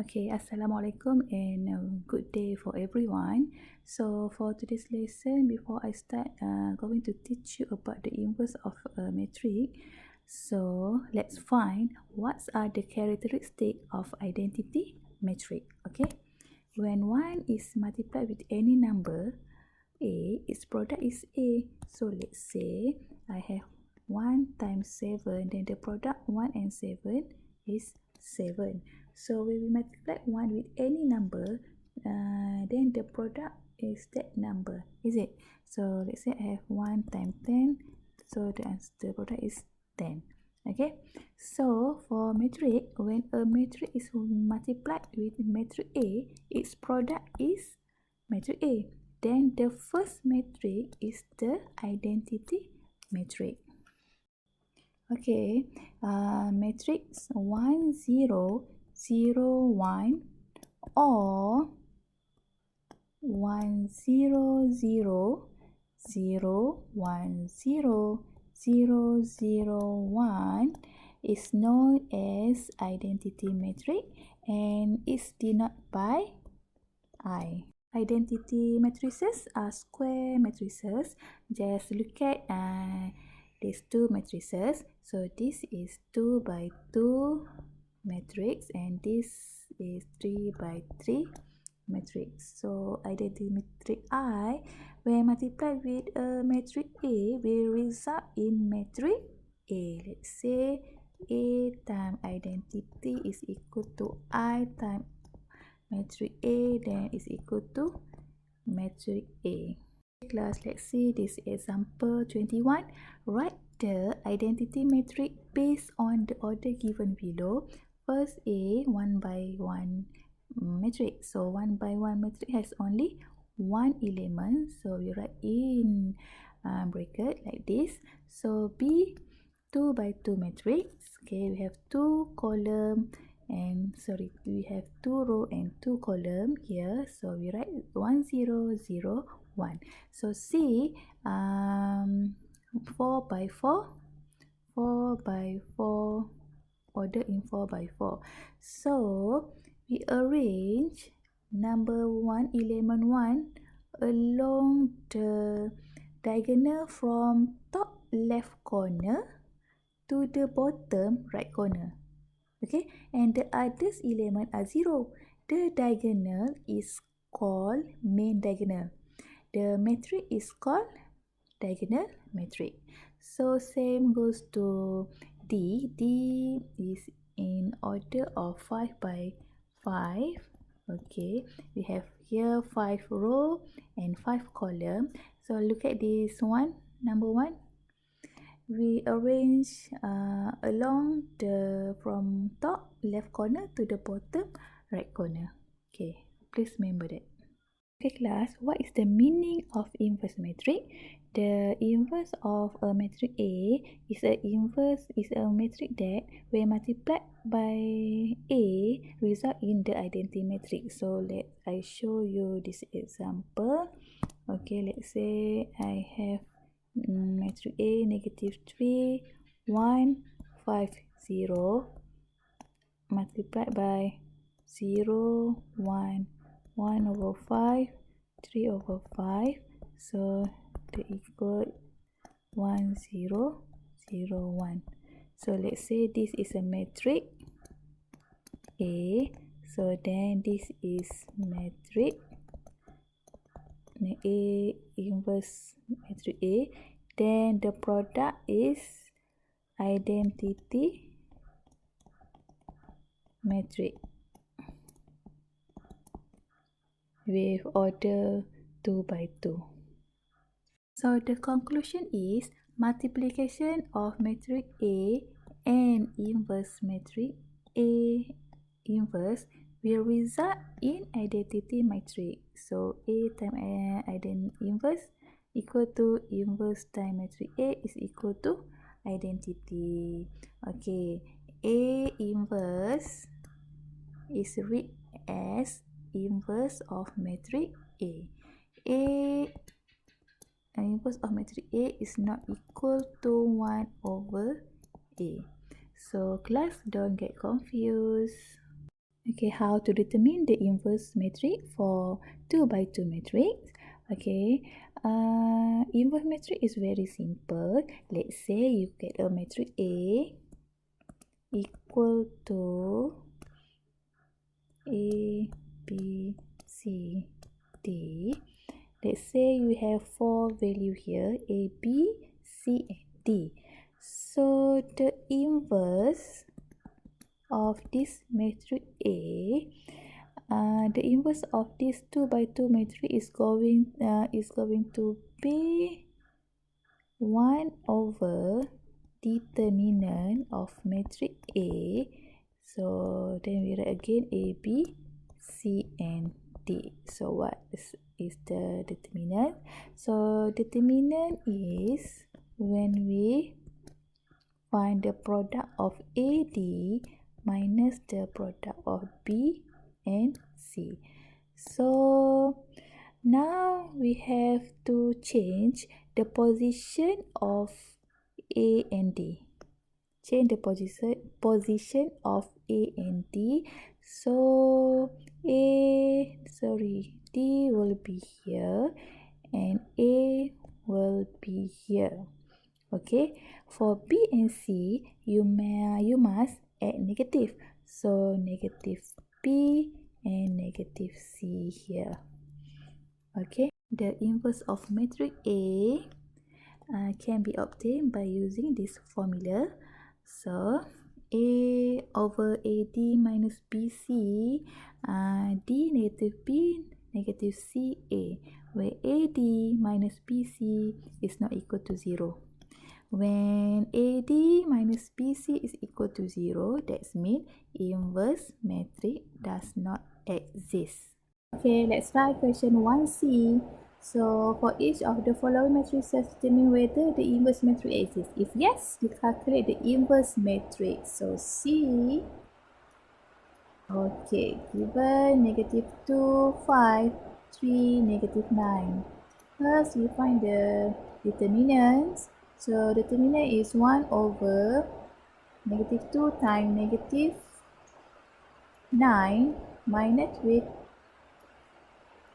Okay, Assalamualaikum and good day for everyone. So for today's lesson, before I start, going to teach you about the inverse of a matrix. So let's find what are the characteristics of identity matrix. Okay, when one is multiplied with any number A, its product is A. So let's say I have 1 times 7, then the product 1 and 7 is 7. So when we multiply 1 with any number, then the product is that number, is it? So let's say I have 1 times 10, so the product is 10. Okay, so for matrix, when a matrix is multiplied with matrix A, its product is matrix A. Then the first matrix is the identity matrix. Okay, matrix 1 0 0 1 or 1 0 0 0 1 0 0 0 1 is known as identity matrix and is denoted by I. Identity matrices are square matrices. Just look at these two matrices. So this is 2 by 2 matrix and this is 3 by 3 matrix. So identity matrix I, when multiplied with a matrix A, will result in matrix A. Let's say A times identity is equal to I times matrix A, then is equal to matrix A. Class, let's see this example 21. Write the identity matrix based on the order given below. First A, 1 by 1 matrix. So 1 by 1 matrix has only one element. So we write in bracket like this. So B, 2 by 2 matrix. Okay, we have 2 column and we have 2 row and 2 column here. So we write 1 0 0 1. So C, 4 by 4 4 by 4, order in 4 by 4. So we arrange number 1, element 1 along the diagonal from top left corner to the bottom right corner. Okay, and the others element are 0. The diagonal is called main diagonal. The matrix is called diagonal matrix. So same goes to D. D is in order of 5 by 5. Okay, we have here 5 row and 5 column. So look at this one, number 1. We arrange along the from top left corner to the bottom right corner. Okay, please remember that. Okay class, what is the meaning of inverse matrix? The inverse of a matrix A is a matrix that when multiplied by A result in the identity matrix. So let I show you this example. Okay, let's say I have matrix A negative 3 1 5 0 multiplied by 0 1 1 over 5 3 over 5. So the equal 1 0 0 1. So let's say this is a matrix A. So then this is matrix A inverse matrix A. Then the product is identity matrix with order 2 by 2. So the conclusion is multiplication of matrix A and inverse matrix A inverse will result in identity matrix. So A times identity inverse equal to inverse times matrix A is equal to identity. Okay, A inverse is read as inverse of matrix A. A inverse of matrix A is not equal to 1 over A. So class, don't get confused. Okay, how to determine the inverse matrix for 2 by 2 matrix? Okay, inverse matrix is very simple. Let's say you get a matrix A equal to A, B, C, D. Let's say you have 4 value here, A, B, C, and D. So the inverse of this matrix A, the inverse of this 2 by 2 matrix is going to be 1 over determinant of matrix A. So then we write again A, B, C, and D. So what is the determinant? So determinant is when we find the product of AD minus the product of B and C. So now we have to change the position of A and D. Change the position of A and D. So D will be here and A will be here. Okay, for B and C, you must add negative. So negative B and negative C here. Okay, the inverse of matrix A can be obtained by using this formula. So A over AD minus BC, D negative B negative CA, where AD minus BC is not equal to 0. When AD minus BC is equal to 0, that means inverse matrix does not exist. Okay, let's try question 1C. So, for each of the following matrices, determine whether the inverse matrix exists. If yes, you calculate the inverse matrix. So, C, okay, given negative 2, 5, 3, negative 9. First, we find the determinants. So, determinant is 1 over negative 2 times negative 9 minus with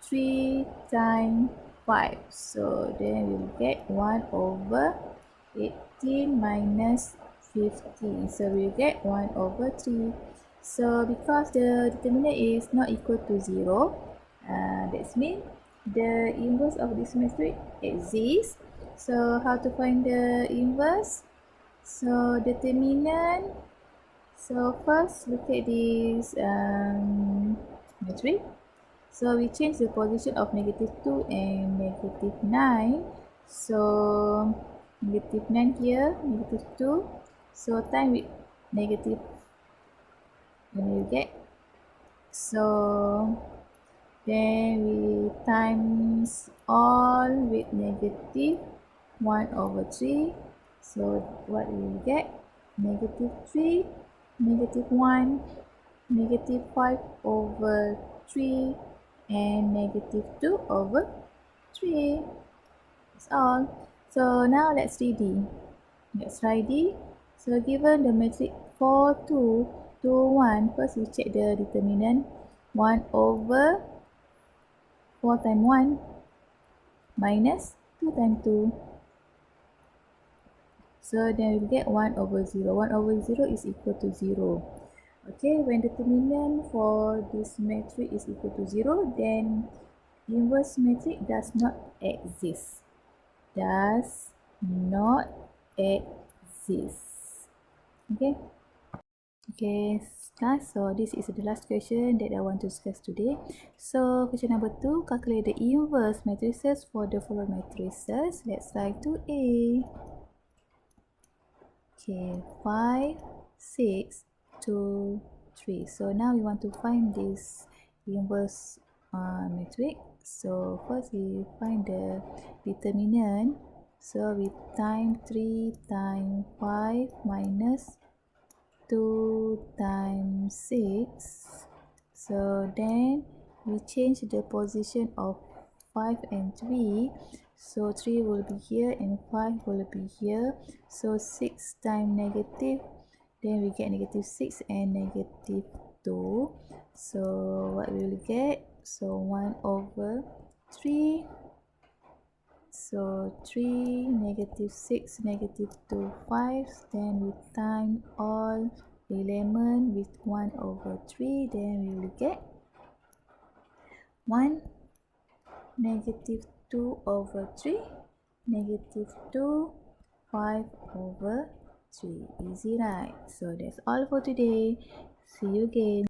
3 times 5. So then we'll get 1 over 18 minus 15. So we'll get 1 over 3. So because the determinant is not equal to 0, that means the inverse of this matrix exists. So how to find the inverse? So determinant. So first look at this matrix. So we change the position of negative 2 and negative 9. So negative 9 here, negative 2. So time with negative, and we get. So then we times all with negative 1 over 3. So what we will get? Negative 3, negative 1, negative 5 over 3, and negative 2 over 3. That's all. So now let's try D. Let's try D. So given the matrix 4, 2, 2, 1, first we check the determinant. 1 over 4 times 1 minus 2 times 2. So then we get 1 over 0. 1 over 0 is equal to 0. Okay, when determinant for this matrix is equal to 0, then inverse matrix does not exist. Does not exist. Okay. Okay, so this is the last question that I want to discuss today. So question number 2, calculate the inverse matrices for the following matrices. Let's try 2A. Okay, 5, 6, 2, 3. So now we want to find this inverse matrix. So first we find the determinant. So we times 3 times 5 minus 2 times 6. So then we change the position of 5 and 3. So 3 will be here and 5 will be here. So 6 times negative, then we get negative 6 and negative 2. So what we will get? So 1 over 3. So 3, negative 6, negative 2, 5. Then we time all element with 1 over 3. Then we will get 1, negative 2 over 3, negative 2, 5 over 3. Easy, right? So that's all for today. See you again.